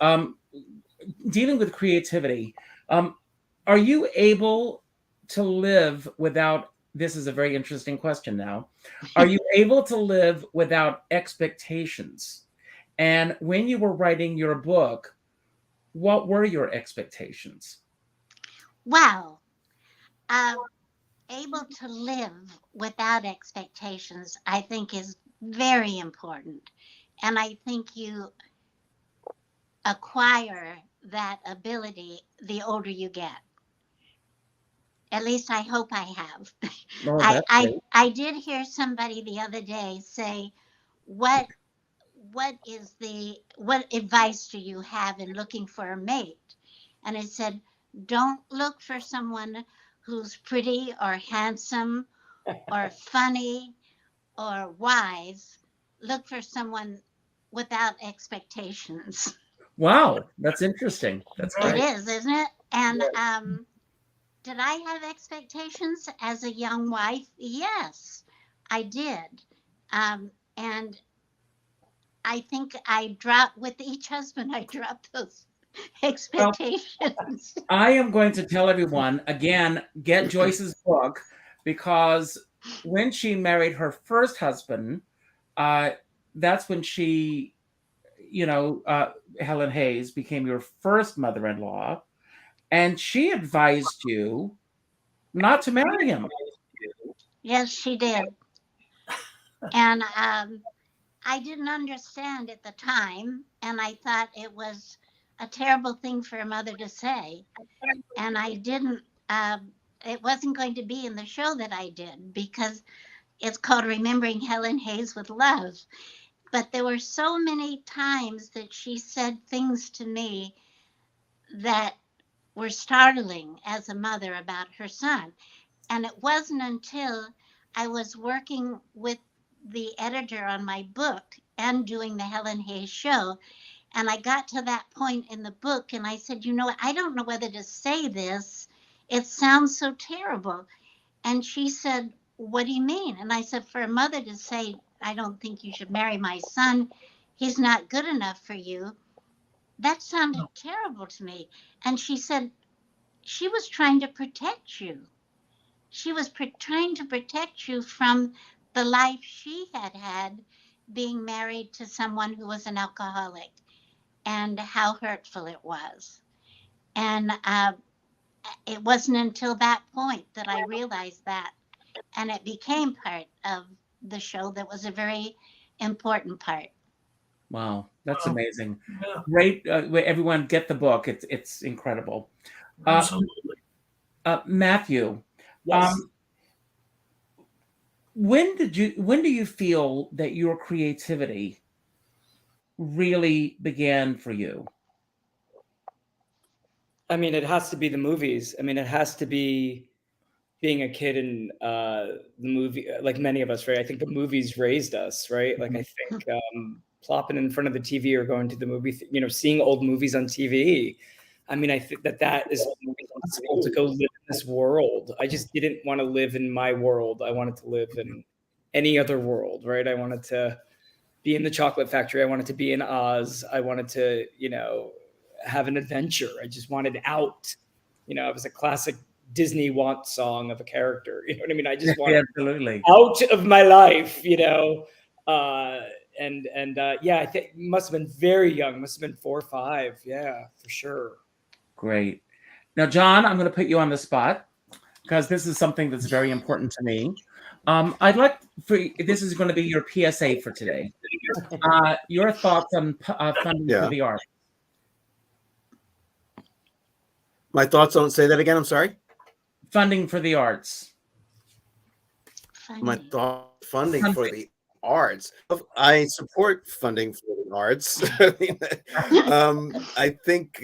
dealing with creativity, are you able to live without, this is a very interesting question now, are you able to live without expectations? And when you were writing your book, what were your expectations? Wow. Able to live without expectations, I think, is very important. And I think you acquire that ability the older you get. At least I hope I have. Oh, I did hear somebody the other day say, what advice do you have in looking for a mate? And it said, don't look for someone who's pretty or handsome or funny or wise. Look for someone without expectations. Wow, that's interesting. That's It great. is, isn't it? And did I have expectations as a young wife? Yes, I did. And I think with each husband, I dropped those expectations. I am going to tell everyone, again, get Joyce's book, because when she married her first husband, that's when she, Helen Hayes, became your first mother-in-law, and she advised you not to marry him. Yes, she did. And I didn't understand at the time, and I thought it was a terrible thing for a mother to say. And I didn't, it wasn't going to be in the show that I did, because it's called Remembering Helen Hayes with Love. But there were so many times that she said things to me that were startling as a mother about her son. And it wasn't until I was working with the editor on my book and doing the Helen Hayes show, and I got to that point in the book, and I said, I don't know whether to say this. It sounds so terrible. And she said, what do you mean? And I said, for a mother to say, I don't think you should marry my son, he's not good enough for you, that sounded terrible to me. And she said, she was trying to protect you. She was trying to protect you from the life she had being married to someone who was an alcoholic, and how hurtful it was. And it wasn't until that point that I realized that. And it became part of the show that was a very important part. Wow, that's amazing. Yeah. Great. Everyone get the book. It's incredible. Absolutely. Matthew, Yes. when do you feel that your creativity really began for you? I mean, it has to be the movies. I mean, it has to be being a kid in the movie, like many of us, right? I think the movies raised us, right? Like, I think plopping in front of the TV or going to the movie, seeing old movies on TV. I mean, I think that is possible to go live in this world. I just didn't want to live in my world. I wanted to live in any other world, right? I wanted to be in the chocolate factory. I wanted to be in Oz. I wanted to, have an adventure. I just wanted out. It was a classic Disney want song of a character. You know what I mean? I just wanted Absolutely out of my life, I think must have been very young. Must have been 4 or 5. Yeah, for sure. Great. Now, John, I'm going to put you on the spot, because this is something that's very important to me. I'd like this is going to be your PSA for today. Your thoughts on funding for the arts. My thoughts on, say that again. I'm sorry. Funding for the arts. My Funny. thought funding for the arts. I support funding for the arts. I think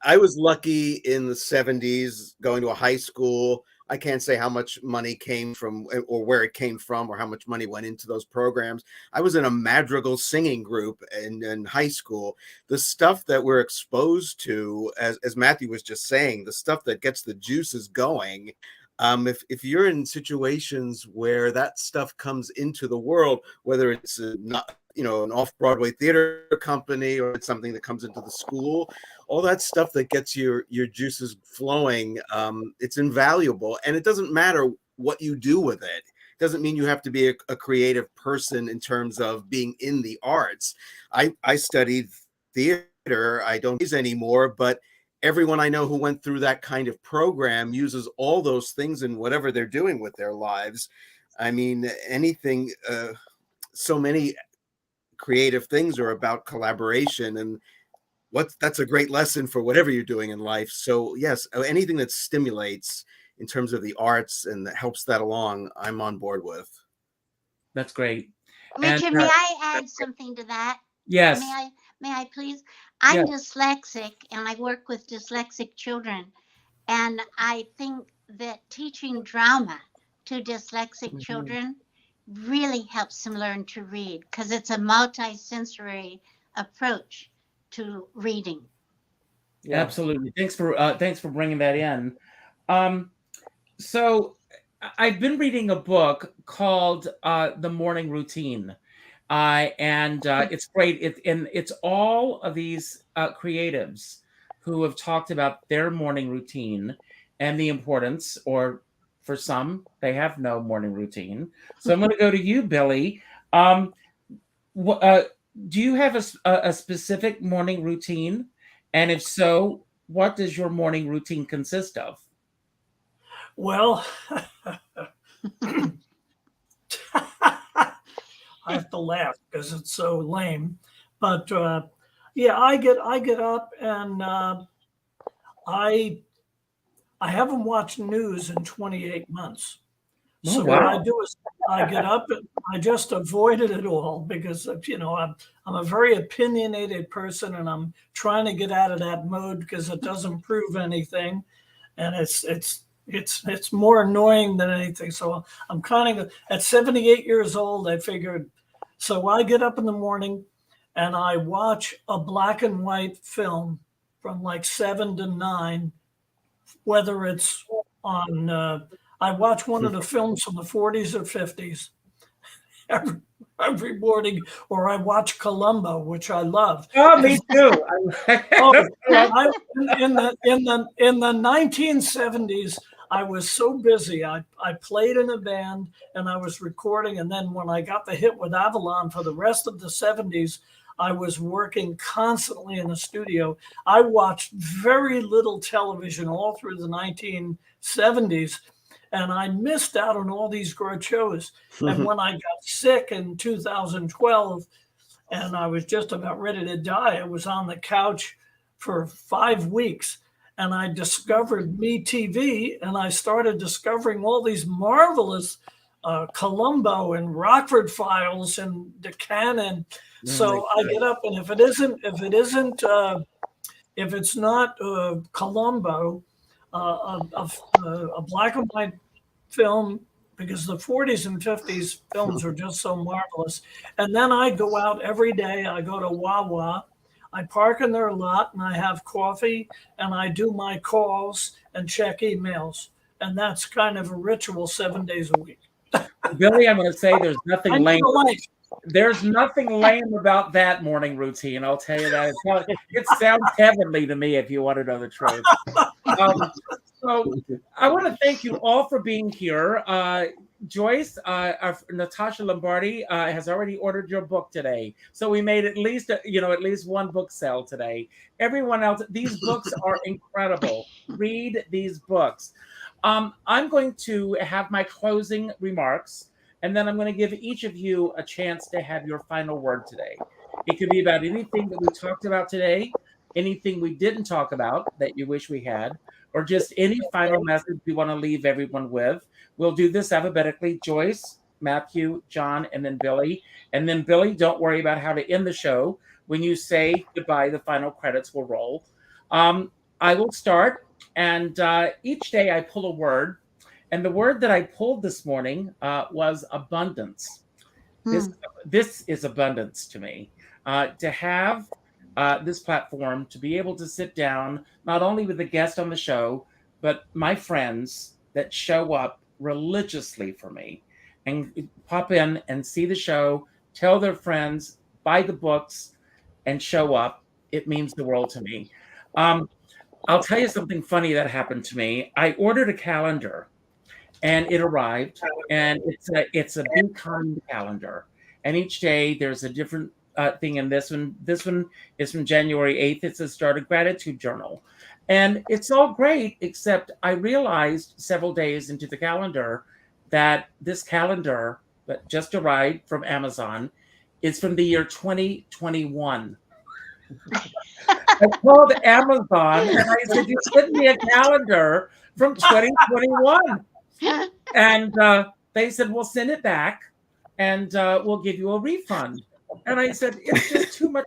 I was lucky in the 70s going to a high school. I can't say how much money came from or where it came from or how much money went into those programs. I was in a madrigal singing group in high school. The stuff that we're exposed to, as Matthew was just saying, the stuff that gets the juices going. If you're in situations where that stuff comes into the world, whether it's not, an off-Broadway theater company or it's something that comes into the school, all that stuff that gets your juices flowing, it's invaluable. And it doesn't matter what you do with it. It doesn't mean you have to be a creative person in terms of being in the arts. I studied theater. I don't use anymore, but everyone I know who went through that kind of program uses all those things in whatever they're doing with their lives. I mean, anything, so many creative things are about collaboration, and that's a great lesson for whatever you're doing in life. So yes, anything that stimulates in terms of the arts and that helps that along, I'm on board with. That's great. Richard, may I add something to that? Yes. May I please? I'm dyslexic and I work with dyslexic children. And I think that teaching drama to dyslexic children really helps them learn to read because it's a multi-sensory approach to reading. Yeah. Absolutely. Thanks for bringing that in. So I've been reading a book called The Morning Routine. And it's great. It's all of these creatives who have talked about their morning routine and the importance, or for some, they have no morning routine. So I'm going to go to you, Billy. Do you have a specific morning routine? And if so, what does your morning routine consist of? Well, I have to laugh because it's so lame, but I get up and I haven't watched news in 28 months. So what I do is I get up and I just avoided it all because I'm a very opinionated person and I'm trying to get out of that mode because it doesn't prove anything, and it's more annoying than anything. So I'm kind of at 78 years old. I figured. So I get up in the morning and I watch a black and white film from like 7 to 9, whether it's on, I watch one of the films from the 40s or 50s every morning, or I watch Columbo, which I love. Oh, me too. In the 1970s, I was so busy. I played in a band and I was recording. And then when I got the hit with Avalon for the rest of the 70s, I was working constantly in the studio. I watched very little television all through the 1970s. And I missed out on all these great shows. And when I got sick in 2012 and I was just about ready to die, I was on the couch for 5 weeks. And I discovered MeTV, and I started discovering all these marvelous Columbo and Rockford Files and the Canon. So I get up, and if it's not Columbo, a black and white film, because the 40s and 50s films are just so marvelous. And then I go out every day. I go to Wawa. I park in their lot and I have coffee and I do my calls and check emails. And that's kind of a ritual 7 days a week. Billy, I'm going to say there's nothing lame. There's nothing lame about that morning routine. I'll tell you that. It sounds heavenly to me, if you want to know the truth. So I want to thank you all for being here. Joyce, Natasha Lombardi has already ordered your book today, so we made at least one book sale today. Everyone else, these books are incredible. Read these books. I'm going to have my closing remarks, and then I'm going to give each of you a chance to have your final word today. It could be about anything that we talked about today. anything we didn't talk about that you wish we had, or just any final message you want to leave everyone with. We'll do this alphabetically: Joyce, Matthew, John, and then Billy. And then, Billy, don't worry about how to end the show. When you say goodbye, the final credits will roll. I will start, and each day I pull a word. And the word that I pulled this morning was abundance. This is abundance to me. To have this platform, to be able to sit down, not only with the guest on the show, but my friends that show up religiously for me and pop in and see the show, tell their friends, buy the books, and show up. It means the world to me. I'll tell you something funny that happened to me. I ordered a calendar, and it arrived, and it's a big kind calendar, and each day there's a different thing in this one. This one is from January 8th. It's a Start a Gratitude Journal, and it's all great, except I realized several days into the calendar that this calendar that just arrived from Amazon is from the year 2021. I called Amazon and I said, "You sent me a calendar from 2021." And they said, "We'll send it back and we'll give you a refund." And I said, "It's just too much."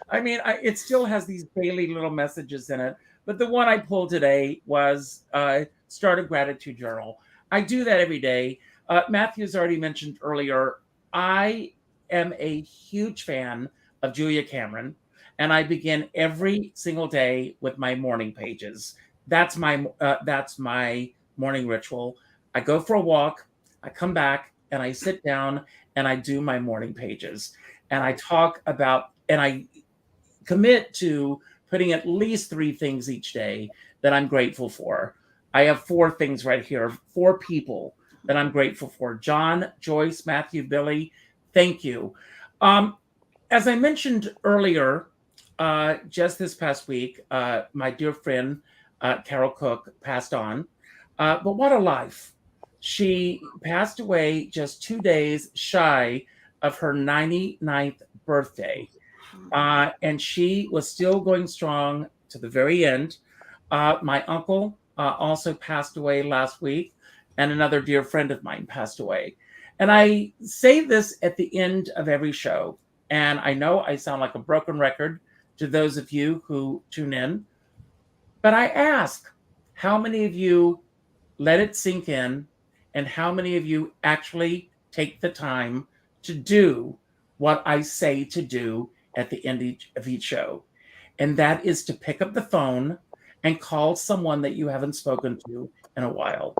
I mean, it still has these daily little messages in it. But the one I pulled today was Start a Gratitude Journal. I do that every day. Matthew's already mentioned earlier, I am a huge fan of Julia Cameron. And I begin every single day with my morning pages. That's my morning ritual. I go for a walk, I come back, and I sit down and I do my morning pages. And I talk about, and I commit to putting at least 3 things each day that I'm grateful for. I have 4 things right here, 4 people that I'm grateful for. John, Joyce, Matthew, Billy, thank you. As I mentioned earlier, just this past week, my dear friend, Carol Cook, passed on. But what a life. She passed away just 2 days shy of her 99th birthday. And she was still going strong to the very end. My uncle also passed away last week, and another dear friend of mine passed away. And I say this at the end of every show, and I know I sound like a broken record to those of you who tune in, but I ask, how many of you let it sink in, and how many of you actually take the time to do what I say to do at the end of each show? And that is to pick up the phone and call someone that you haven't spoken to in a while.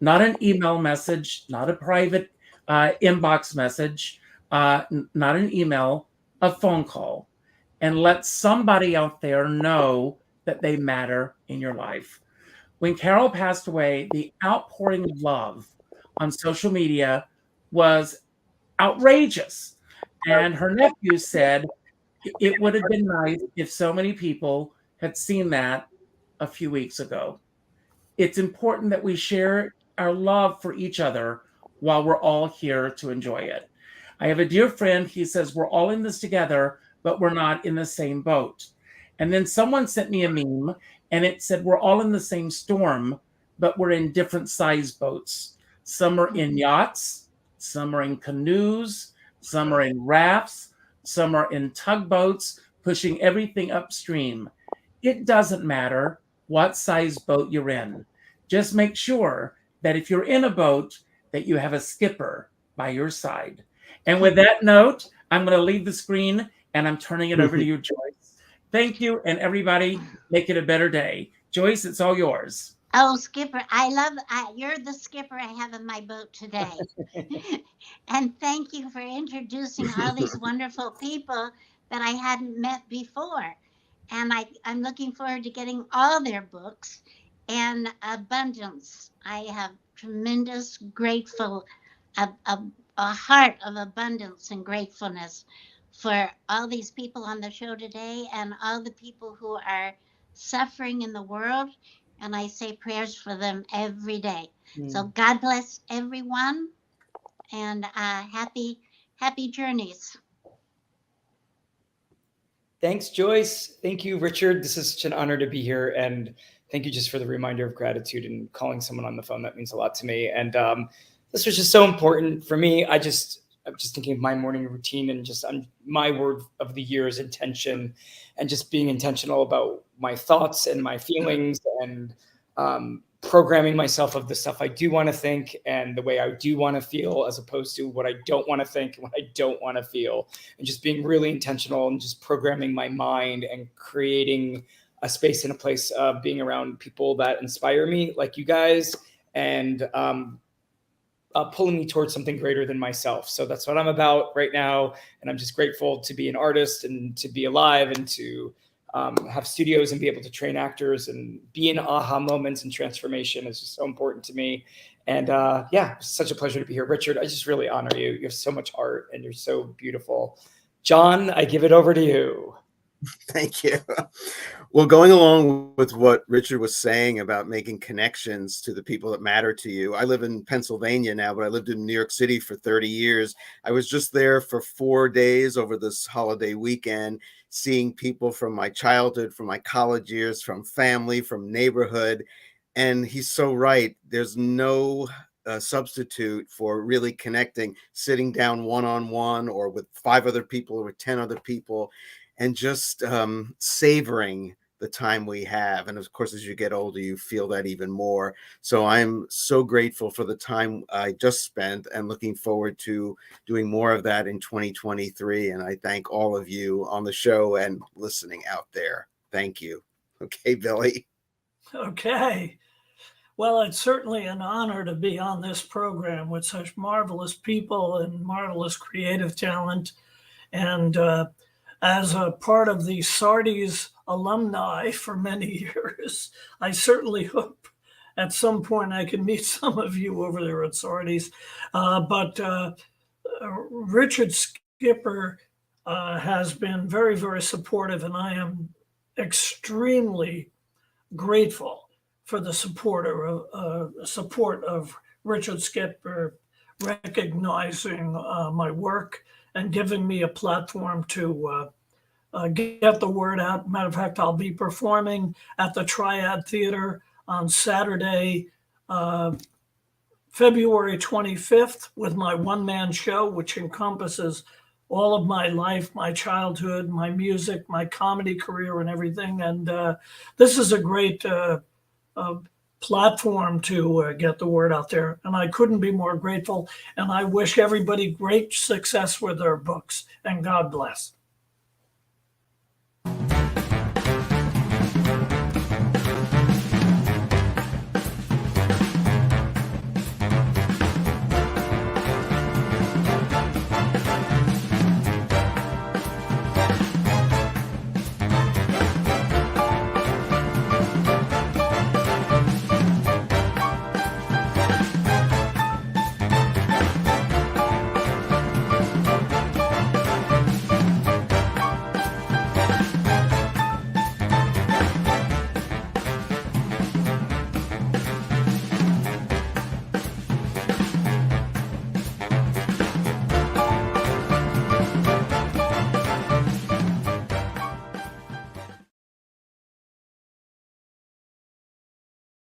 Not an email message, not a private inbox message, not an email, a phone call. And let somebody out there know that they matter in your life. When Carol passed away, the outpouring of love on social media was outrageous. And her nephew said it would have been nice if so many people had seen that a few weeks ago. It's important that we share our love for each other while we're all here to enjoy it. I have a dear friend, he says, we're all in this together, but we're not in the same boat. And then someone sent me a meme and it said, we're all in the same storm, but we're in different size boats. Some are in yachts, some are in canoes, some are in rafts, some are in tugboats, pushing everything upstream. It doesn't matter what size boat you're in. Just make sure that if you're in a boat, that you have a skipper by your side. And with that note, I'm going to leave the screen and I'm turning it over to you, Joyce. Thank you, and everybody, make it a better day. Joyce, it's all yours. Oh, Skipper, you're the skipper I have in my boat today. And thank you for introducing all these wonderful people that I hadn't met before. And I'm looking forward to getting all their books. And abundance, I have tremendous grateful, a heart of abundance and gratefulness for all these people on the show today and all the people who are suffering in the world. And I say prayers for them every day. So God bless everyone, and happy journeys. Thanks, Joyce. Thank you, Richard. This is such an honor to be here. And thank you just for the reminder of gratitude and calling someone on the phone. That means a lot to me. And this was just so important for me. I'm just thinking of my morning routine, and just my word of the year is intention, and just being intentional about my thoughts and my feelings, and programming myself of the stuff I do want to think and the way I do want to feel, as opposed to what I don't want to think and what I don't want to feel, and just being really intentional and just programming my mind and creating a space and a place of being around people that inspire me, like you guys, and pulling me towards something greater than myself. So that's what I'm about right now. And I'm just grateful to be an artist and to be alive, and to have studios and be able to train actors and be in aha moments, and transformation is just so important to me. And yeah, it's such a pleasure to be here. Richard, I just really honor you. You have so much art and you're so beautiful. John, I give it over to you. Thank you. Well, going along with what Richard was saying about making connections to the people that matter to you, I live in Pennsylvania now, but I lived in New York City for 30 years. I was just there for 4 days over this holiday weekend, seeing people from my childhood, from my college years, from family, from neighborhood. And he's so right. There's no substitute for really connecting, sitting down one-on-one or with 5 other people or with 10 other people, and just savoring the time we have. And of course, as you get older, you feel that even more. So I'm so grateful for the time I just spent, and looking forward to doing more of that in 2023. And I thank all of you on the show and listening out there. Thank you. Okay, Billy. Okay. Well, it's certainly an honor to be on this program with such marvelous people and marvelous creative talent. And as a part of the Sardi's alumni for many years, I certainly hope at some point I can meet some of you over there at Sardi's. But Richard Skipper has been very, very supportive, and I am extremely grateful for the support of Richard Skipper recognizing my work and giving me a platform to get the word out. Matter of fact, I'll be performing at the Triad Theater on Saturday, February 25th, with my one-man show, which encompasses all of my life, my childhood, my music, my comedy career, and everything. And this is a great platform to get the word out there. And I couldn't be more grateful. And I wish everybody great success with their books. And God bless.